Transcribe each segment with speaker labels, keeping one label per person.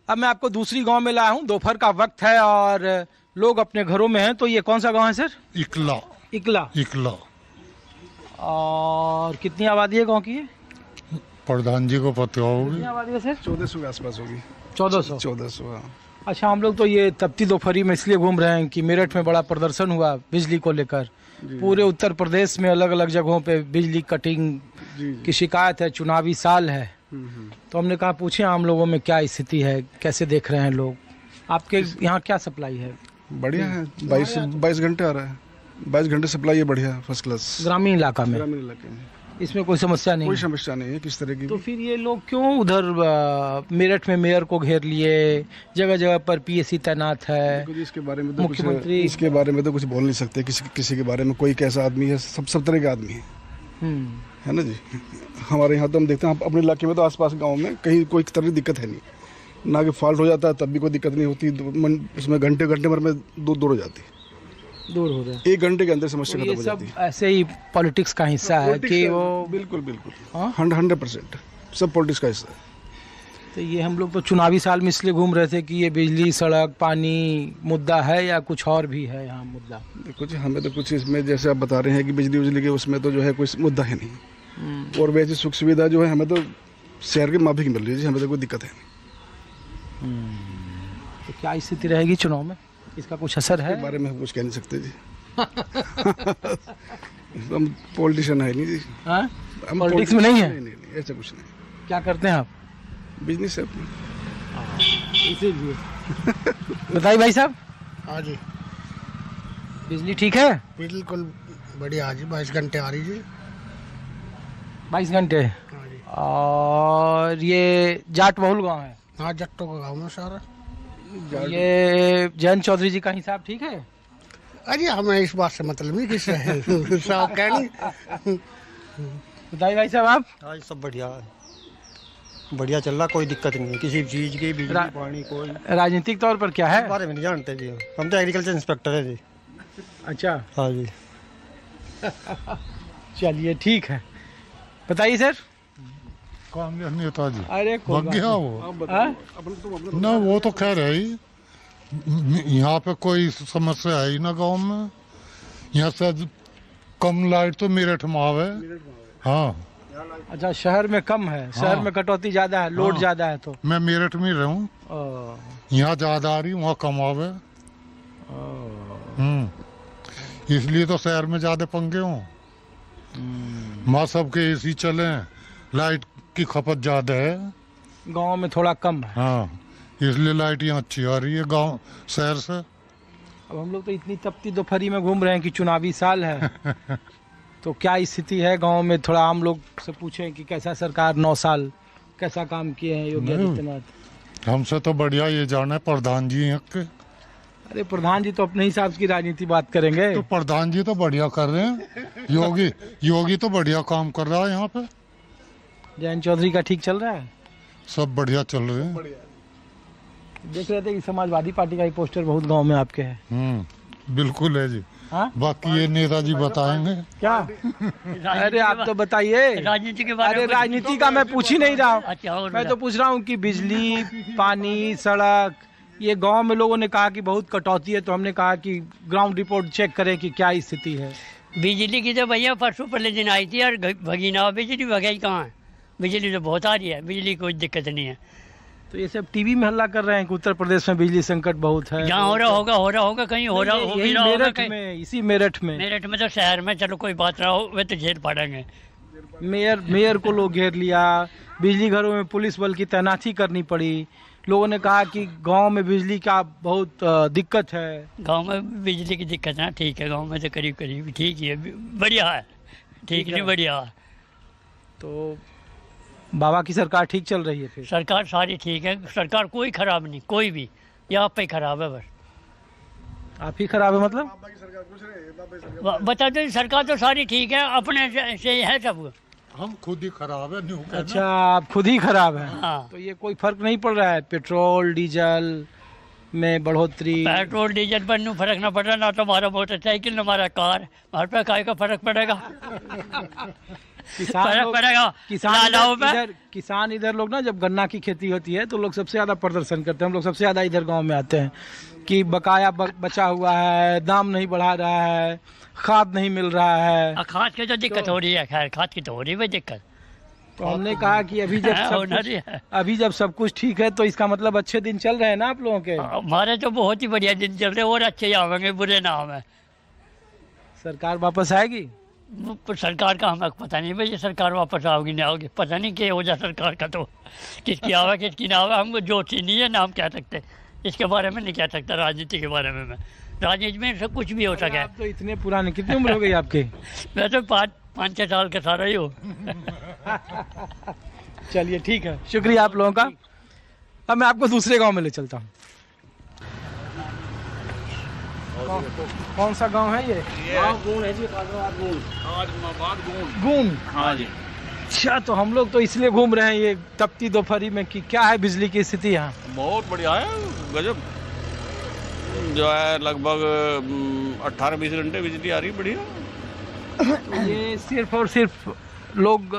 Speaker 1: अब मैं आपको दूसरी गांव में लाया हूं। दोपहर का वक्त है और लोग अपने घरों में हैं। तो ये कौन सा गांव है सर?
Speaker 2: इकला।
Speaker 1: इकला।
Speaker 2: इकला।
Speaker 1: और कितनी आबादी है गांव की?
Speaker 2: प्रधान जी को पता होगी।
Speaker 1: कितनी आबादी है सर?
Speaker 3: 1400 के आसपास होगी।
Speaker 1: 1400।
Speaker 3: 1400 हाँ।
Speaker 1: अच्छा, हम लोग तो ये तपती दोपहरी में इसलिए घूम रहे हैं कि मेरठ में बड़ा प्रदर्शन हुआ बिजली को लेकर। पूरे उत्तर प्रदेश में अलग अलग जगहों पे बिजली कटिंग की शिकायत है। चुनावी साल है, तो हमने कहा पूछे आम लोगों में क्या स्थिति है, कैसे देख रहे हैं लोग। आपके यहाँ क्या सप्लाई है?
Speaker 3: बढ़िया है, 22 घंटे आ रहा है। 22 घंटे सप्लाई है, बढ़िया, फर्स्ट क्लास।
Speaker 1: ग्रामीण इलाका में?
Speaker 3: ग्रामीण इलाके में
Speaker 1: इसमें कोई समस्या नहीं?
Speaker 3: कोई समस्या नहीं है किस तरह की।
Speaker 1: तो फिर ये लोग क्यों उधर मेरठ में मेयर को घेर लिए? जगह जगह पर पीएससी तैनात है।
Speaker 3: इसके बारे में तो
Speaker 1: मुख्यमंत्री
Speaker 3: इसके बारे में तो कुछ बोल नहीं सकते। किसी के बारे में कोई कैसा आदमी है, सब तरह के आदमी है ना जी। हमारे यहाँ तो हम देखते हैं अपने इलाके में तो आसपास गाँव में कहीं कोई तरह की दिक्कत है नहीं ना। कि फॉल्ट हो जाता है तब भी कोई दिक्कत नहीं होती। उसमें घंटे भर में दूर हो जाती है।
Speaker 1: दूर हो रहा है
Speaker 3: 1 घंटे के अंदर समस्या खत्म हो जाती है।
Speaker 1: ऐसे ही पॉलिटिक्स का हिस्सा है कि वो
Speaker 3: बिल्कुल 100% सब पॉलिटिक्स का हिस्सा है।
Speaker 1: तो ये हम लोग तो चुनावी साल में इसलिए घूम रहे थे कि ये बिजली, सड़क, पानी मुद्दा है या कुछ और भी है यहाँ मुद्दा?
Speaker 3: देखो जी, हमें तो कुछ इसमें जैसे आप बता रहे हैं कि बिजली के उसमें तो जो है कोई मुद्दा है नहीं। और वैसे सुख सुविधा जो है हमें तो शहर के माफिक मिल रही है जी, हमें तो कोई दिक्कत है नहीं।
Speaker 1: तो क्या स्थिति रहेगी चुनाव में? इसका कुछ असर है?
Speaker 3: इसके बारे में हम कुछ कह नहीं सकते जी। हम पॉलिटिशियन है नहीं जी।
Speaker 1: हम पॉलिटिक्स में नहीं है?
Speaker 3: नहीं, ऐसा कुछ नहीं।
Speaker 1: क्या करते हैं आप?
Speaker 3: बिजनेस है
Speaker 1: इसीलिए। बताइए भाई साहब।
Speaker 4: हाँ जी,
Speaker 1: बिजली ठीक है?
Speaker 4: बिल्कुल बढ़िया जी, 22 घंटे आ रही जी।
Speaker 1: 22 घंटे।
Speaker 4: हाँ जी।
Speaker 1: और ये जाट बहुल गांव है?
Speaker 4: हाँ, जट्टों का गाँव में सारा।
Speaker 1: ये जयंत चौधरी जी का हिसाब ठीक है?
Speaker 4: अरे हमें इस बात से मतलब नहीं, किससे है साहब कहनी।
Speaker 1: बताइए भाई साहब आप।
Speaker 5: आज सब बढ़िया है, बढ़िया चल रहा, कोई दिक्कत नहीं है किसी चीज़ की, बिजली पानी कोई।
Speaker 1: राजनीतिक तौर पर क्या है?
Speaker 5: इस बारे में नहीं जानते जी, हम तो एग्रीकल्चर इंस्पेक्टर है जी।
Speaker 1: अच्छा,
Speaker 5: हाँ जी।
Speaker 1: चलिए ठीक है। बताइए सर।
Speaker 2: कांग्रेस नेता जी
Speaker 1: अरे
Speaker 2: भाग गया वो ना, वो तो खैर है ही। यहाँ पे कोई समस्या है ही ना गांव में। यहाँ से कम लाइट तो मेरठ में आवे। हाँ।
Speaker 1: अच्छा, शहर में कम है? शहर में कटौती ज्यादा है, लोड ज्यादा है। तो
Speaker 2: मैं मेरठ में रहूँ, यहाँ ज्यादा आ रही, वहाँ कम आवे। इसलिए तो शहर में ज्यादा पंगे हों। वहाँ सबके एसी चले, लाइट की खपत ज्यादा है,
Speaker 1: गांव में थोड़ा कम है।
Speaker 2: हाँ, इसलिए लाइट यहाँ अच्छी आ रही है गांव शहर से।
Speaker 1: अब हम लोग तो इतनी तपती दोपहरी में घूम रहे हैं कि चुनावी साल है। तो क्या स्थिति है गांव में? थोड़ा आम लोग से पूछें कि कैसा सरकार 9 साल कैसा काम किए हैं योगी आदित्यनाथ।
Speaker 2: हमसे तो बढ़िया ये जाने प्रधान जी हैं के।
Speaker 1: अरे प्रधान जी तो अपने हिसाब की राजनीति बात करेंगे।
Speaker 2: तो प्रधान जी तो बढ़िया कर रहे हैं। योगी तो बढ़िया काम कर रहा है यहाँ पे।
Speaker 1: जयंत चौधरी का ठीक चल रहा है?
Speaker 2: सब बढ़िया चल रहे हैं।
Speaker 1: देख रहे थे कि समाजवादी पार्टी का ही पोस्टर बहुत गांव में आपके है।
Speaker 2: बिल्कुल है जी।
Speaker 1: हाँ?
Speaker 2: बाकी ये नेताजी बताएंगे।
Speaker 1: क्या? अरे आप तो बताइए
Speaker 6: राजनीति के बारे में।
Speaker 1: अरे राजनीति का मैं पूछ ही नहीं रहा हूँ।
Speaker 6: अच्छा,
Speaker 1: मैं तो पूछ रहा हूँ कि बिजली, पानी, सड़क, ये गांव में लोगों ने कहा कि बहुत कटौती है। तो हमने कहा कि ग्राउंड रिपोर्ट चेक करें कि क्या स्थिति है।
Speaker 6: बिजली की तो भैया परसों पहले दिन आई थी और भगीना बिजली भगाई कहाँ है? बिजली तो बहुत आ रही है, बिजली की कोई दिक्कत नहीं है।
Speaker 1: तो ये सब टीवी में हल्ला कर रहे हैं कि उत्तर प्रदेश में बिजली संकट बहुत है।
Speaker 6: जहाँ हो रहा होगा कहीं हो रहा हो भी रहा होगा कहीं।
Speaker 1: इसी मेरठ में।
Speaker 6: मेरठ में तो शहर में चलो कोई बात ना हो, वे तो झेल पड़ेंगे।
Speaker 1: मेयर को लोग घेर लिया, बिजली घरों में पुलिस बल की तैनाती करनी पड़ी। लोगों ने कहा कि गांव में बिजली का बहुत दिक्कत है।
Speaker 6: गांव में बिजली की दिक्कत है, ठीक है, गांव में तो करीब करीब ठीक ही है, बढ़िया है, ठीक नहीं बढ़िया है।
Speaker 1: तो बाबा की सरकार ठीक चल रही है? फिर
Speaker 6: सरकार सारी ठीक है, सरकार कोई खराब नहीं, कोई भी, यहाँ पे खराब है बस।
Speaker 1: आप ही खराब है मतलब?
Speaker 6: बता दो, सरकार तो सारी ठीक है, अपने से है सब।
Speaker 2: हम खुद ही खराब है, न्यू कहना।
Speaker 1: अच्छा, आप खुद ही खराब है।
Speaker 6: हाँ।
Speaker 1: तो ये कोई फर्क नहीं पड़ रहा है पेट्रोल डीजल में बढ़ोतरी?
Speaker 6: पेट्रोल डीजल पर फर्क ना पड़ रहा, ना तो हमारा मोटरसाइकिल ना हमारा कार, हमारे पे काय का फर्क पड़ेगा।
Speaker 1: किसान इधर लोग ना, जब गन्ना की खेती होती है तो लोग सबसे ज्यादा प्रदर्शन करते हैं। हम लोग सबसे ज्यादा इधर गांव में आते हैं कि बकाया बचा हुआ है, दाम नहीं बढ़ा रहा है, खाद नहीं मिल रहा है।
Speaker 6: खाद की तो दिक्कत हो रही है, खैर खाद की तो हो रही है दिक्कत।
Speaker 1: तो हमने कहा कि अभी जब सब कुछ ठीक है तो इसका मतलब अच्छे दिन चल रहे हैं ना आप लोगों के?
Speaker 6: हमारे तो बहुत ही बढ़िया दिन चल रहे हैं, और अच्छे आवेंगे, बुरे ना आवे।
Speaker 1: सरकार वापस आएगी?
Speaker 6: सरकार का हमें पता नहीं भाई, सरकार वापस आओगी नहीं आओगी, पता नहीं क्या हो जाए सरकार का। तो किसकी आवे किसकी ना आवे, हमको जो चीज नहीं है ना हम कह सकते, इसके बारे में नहीं कह सकता। राजनीति के बारे में मैं, राजनीति में सब कुछ भी हो सके।
Speaker 1: आप तो इतने पुराने, कितनी उम्र हो गई आपकी?
Speaker 6: मैं तो 5-6 साल का सारा ही हूँ।
Speaker 1: चलिए ठीक है, शुक्रिया आप लोगों का। अब मैं आपको दूसरे गांव में ले चलता हूँ। कौन सा गांव है ये?
Speaker 7: गून है जी,
Speaker 1: गून।
Speaker 7: हाँ जी।
Speaker 1: अच्छा, तो हम लोग तो इसलिए घूम रहे हैं ये तपती दोपहरी में कि क्या है बिजली की स्थिति यहाँ?
Speaker 7: बहुत बढ़िया है, गजब। जो है लगभग 18-20 घंटे बिजली आ रही, बढ़िया।
Speaker 1: ये सिर्फ और सिर्फ लोग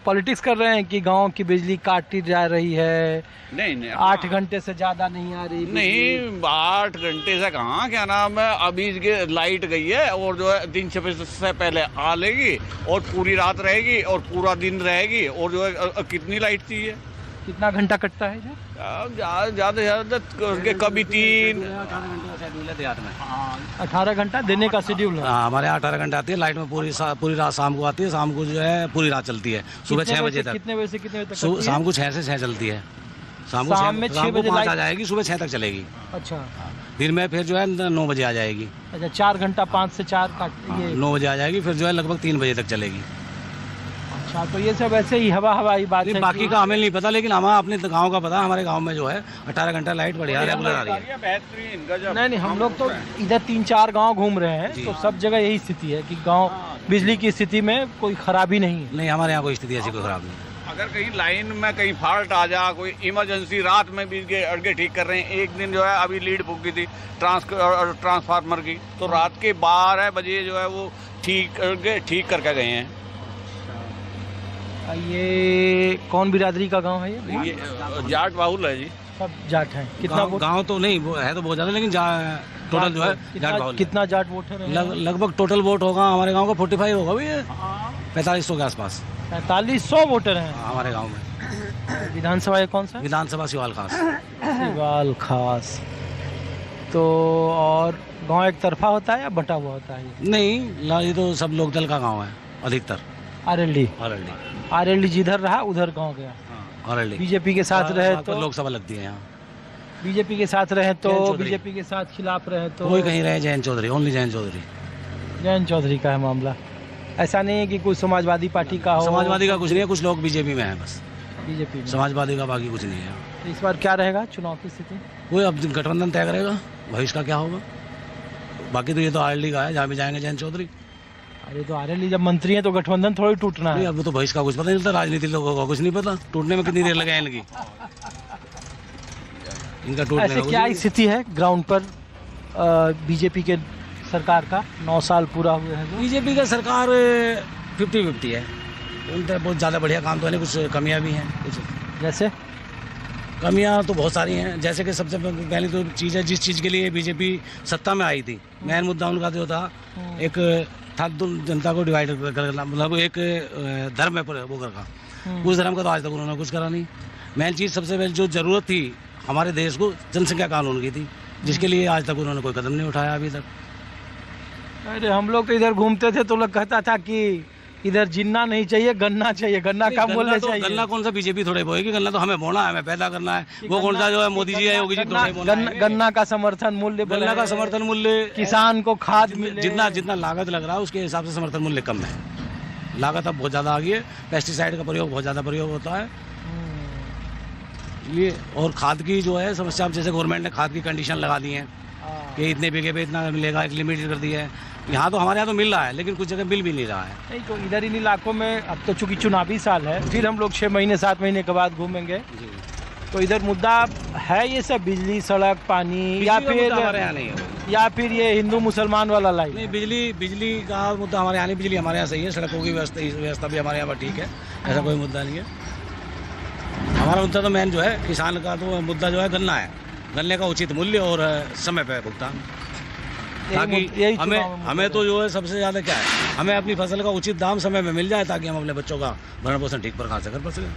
Speaker 1: पॉलिटिक्स कर रहे हैं कि गांव की बिजली काटी जा रही है?
Speaker 7: नहीं
Speaker 1: 8 घंटे से ज्यादा नहीं आ रही?
Speaker 7: नहीं 8 घंटे से कहाँ, क्या नाम है, अभी इसके लाइट गई है और जो है दिन से पहले आ लेगी और पूरी रात रहेगी और पूरा दिन रहेगी। और जो है कितनी लाइट चाहिए?
Speaker 1: कितना घंटा कटता है इधर?
Speaker 7: ज्यादा ज्यादा कभी 3
Speaker 1: 18 घंटा देने का शेड्यूल है?
Speaker 8: हाँ, हमारे 18 घंटे आती है लाइट में, पूरी रात शाम को आती है। शाम को जो है पूरी रात चलती है, सुबह 6 बजे तक।
Speaker 1: कितने बजे से कितने बजे तक?
Speaker 8: शाम को 6 से 6 चलती है। शाम में 6 बजे 5 आ जाएगी, सुबह 6 तक चलेगी।
Speaker 1: अच्छा,
Speaker 8: दिन में फिर जो है 9 बजे आ जाएगी।
Speaker 1: अच्छा, 4 घंटा 5 से 4 का ये
Speaker 8: 9 बजे आ जाएगी, फिर जो है लगभग 3 बजे तक चलेगी।
Speaker 1: अच्छा, तो ये सब ऐसे ही हवाई बात है?
Speaker 8: बाकी का हमें नहीं पता, लेकिन हमें अपने गांव का पता है। हमारे गांव में जो है 18 घंटा लाइट बढ़िया रेगुलर आ रही है।
Speaker 1: नहीं, हम लोग तो इधर 3-4 गांव घूम रहे हैं तो सब जगह यही स्थिति है कि गांव बिजली की स्थिति में कोई खराबी नहीं है।
Speaker 8: नहीं, हमारे यहाँ कोई स्थिति ऐसी कोई खराब नहीं।
Speaker 7: अगर कहीं लाइन में कहीं फॉल्ट आ जा, कोई इमरजेंसी, रात में भी अड़के ठीक कर रहे हैं। एक दिन जो है अभी लीड फूक गई थी ट्रांसफार्मर की, तो रात के 12 बजे जो है वो ठीक करके गए हैं।
Speaker 1: ये कौन बिरादरी का गांव है ये?
Speaker 7: जाट बाहुल है जी।
Speaker 1: सब जाट हैं? कितना
Speaker 8: गांव तो नहीं वो है, तो बहुत ज्यादा, लेकिन टोटल जो है जाट बाहुल।
Speaker 1: कितना जाट वोटर है?
Speaker 8: लगभग टोटल वोट होगा हमारे गांव का 45 होगा भी, 4500 के आसपास।
Speaker 1: 4500 वोटर हैं
Speaker 8: हमारे गांव में।
Speaker 1: विधानसभा कौन सा?
Speaker 8: विधानसभा सिवाल
Speaker 1: खास। तो और गांव एक तरफा होता है या बटा हुआ होता है?
Speaker 8: नहीं, ये तो सब लोकदल का गांव है अधिकतर।
Speaker 1: आरएलडी जिधर रहा उधर गांव गया।
Speaker 8: आरएलडी
Speaker 1: बीजेपी के साथ रहे तो
Speaker 8: लोकसभा लगती है यहाँ।
Speaker 1: बीजेपी के साथ रहे तो बीजेपी के साथ खिलाफ रहे तो
Speaker 8: कोई कहीं रहे जयंत चौधरी, ओनली जयंत चौधरी
Speaker 1: का है मामला। ऐसा नहीं है कि कोई समाजवादी पार्टी का हो?
Speaker 8: समाजवादी का कुछ नहीं है, कुछ लोग बीजेपी में हैं बस।
Speaker 1: बीजेपी में
Speaker 8: समाजवादी का बाकी कुछ नहीं है।
Speaker 1: तो इस बार क्या रहेगा चुनाव की स्थिति?
Speaker 8: कोई अब गठबंधन तय करेगा, भविष्य का क्या होगा। बाकी तो ये तो आरएलडी का है, जहाँ भी जाएंगे जयंत चौधरी।
Speaker 1: अरे तो आरएलडी जब मंत्री हैं तो गठबंधन थोड़ी टूटना है।
Speaker 8: अब तो भविष्य का कुछ पता नहीं चलता, राजनीति लोगों का कुछ नहीं पता, टूटने में कितनी देर लगे इनकी। इनका टूटने
Speaker 1: ऐसे क्या स्थिति है ग्राउंड पर बीजेपी के सरकार का? 9 साल पूरा हुए हैं।
Speaker 8: बीजेपी का सरकार 50-50 है, उनका बहुत ज़्यादा बढ़िया काम तो है नहीं, कुछ कमियां भी हैं। कुछ जैसे कमियां तो बहुत सारी हैं, जैसे कि सबसे पहली तो चीज़ है, जिस चीज़ के लिए बीजेपी सत्ता में आई थी, मेन मुद्दा उनका जो था एक था जनता को डिवाइड करना, मतलब एक धर्म में वो करना। उस धर्म का तो आज तक उन्होंने कुछ करा नहीं। मेन चीज़ सबसे पहले जो ज़रूरत थी हमारे देश को, जनसंख्या कानून की थी, जिसके लिए आज तक उन्होंने कोई कदम नहीं उठाया अभी तक।
Speaker 1: अरे हम लोग तो इधर घूमते थे तो लोग कहता था कि इधर जिन्ना नहीं चाहिए, गन्ना चाहिए। गन्ना कम बोलना चाहिए।
Speaker 8: गन्ना कौन सा बीजेपी थोड़े बोएगी, गन्ना तो हमें बोना है, हमें पैदा करना है। वो कौन सा जो है मोदी जी है, योगी जी
Speaker 1: गन्ना का समर्थन मूल्य,
Speaker 8: गन्ना का समर्थन मूल्य,
Speaker 1: किसान को खाद मिले।
Speaker 8: जितना लागत लग रहा है उसके हिसाब से समर्थन मूल्य कम है। लागत अब बहुत ज़्यादा आ गई है, पेस्टिसाइड का प्रयोग बहुत ज़्यादा प्रयोग होता है ये। और खाद की जो है समस्या, अब जैसे गवर्नमेंट ने खाद की कंडीशन लगा दी है कि इतने बीघे पे इतना मिलेगा, एक लिमिट कर दी है। यहाँ तो हमारे यहाँ तो मिल रहा है, लेकिन कुछ जगह मिल भी नहीं रहा है।
Speaker 1: नहीं तो इधर इन इलाकों में अब तो चूंकि चुनावी साल है, फिर हम लोग 6 महीने 7 महीने के बाद घूमेंगे, तो इधर मुद्दा है ये सब, बिजली, सड़क, पानी, या फिर
Speaker 8: हमारे यहाँ नहीं है।
Speaker 1: या फिर ये हिंदू मुसलमान वाला लाइन?
Speaker 8: नहीं, बिजली का मुद्दा हमारे यहाँ नहीं, बिजली हमारे यहाँ सही है, सड़कों की व्यवस्था भी हमारे यहाँ पर ठीक है, ऐसा कोई मुद्दा नहीं है। हमारा मुद्दा तो मेन जो है किसान का तो मुद्दा जो है गन्ना है, गन्ने का उचित मूल्य और समय पर भुगतान, ताकि हमें तो जो है सबसे ज़्यादा क्या है, हमें अपनी फसल का उचित दाम समय में मिल जाए, ताकि हम अपने बच्चों का भरण पोषण ठीक प्रकार से कर सकें।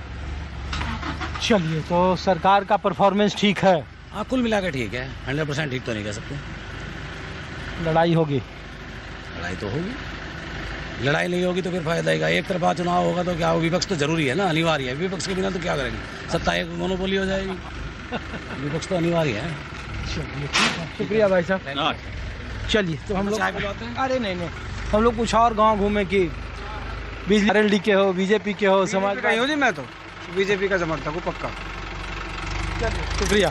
Speaker 1: चलिए, तो सरकार का परफॉर्मेंस ठीक है?
Speaker 8: हाँ, कुल मिला के ठीक है, 100% ठीक तो नहीं कह सकते।
Speaker 1: लड़ाई होगी?
Speaker 8: लड़ाई तो होगी, लड़ाई नहीं होगी तो फिर फायदा ही। एक तरफा चुनाव होगा तो क्या हो, विपक्ष तो जरूरी है ना, अनिवार्य है, विपक्ष के बिना तो क्या करेंगे, सत्ता एक मोनोपोली हो जाएगी, विपक्ष तो अनिवार्य है।
Speaker 1: चलिए, शुक्रिया भाई साहब। चलिए, तो हम लोग चाय पिलाते हैं? अरे नहीं, हम लोग कुछ और गाँव घूमे कि RLD के हो, बीजेपी के हो, समाज का?
Speaker 5: मैं तो बीजेपी का समर्थक हूँ पक्का।
Speaker 1: चलिए, शुक्रिया।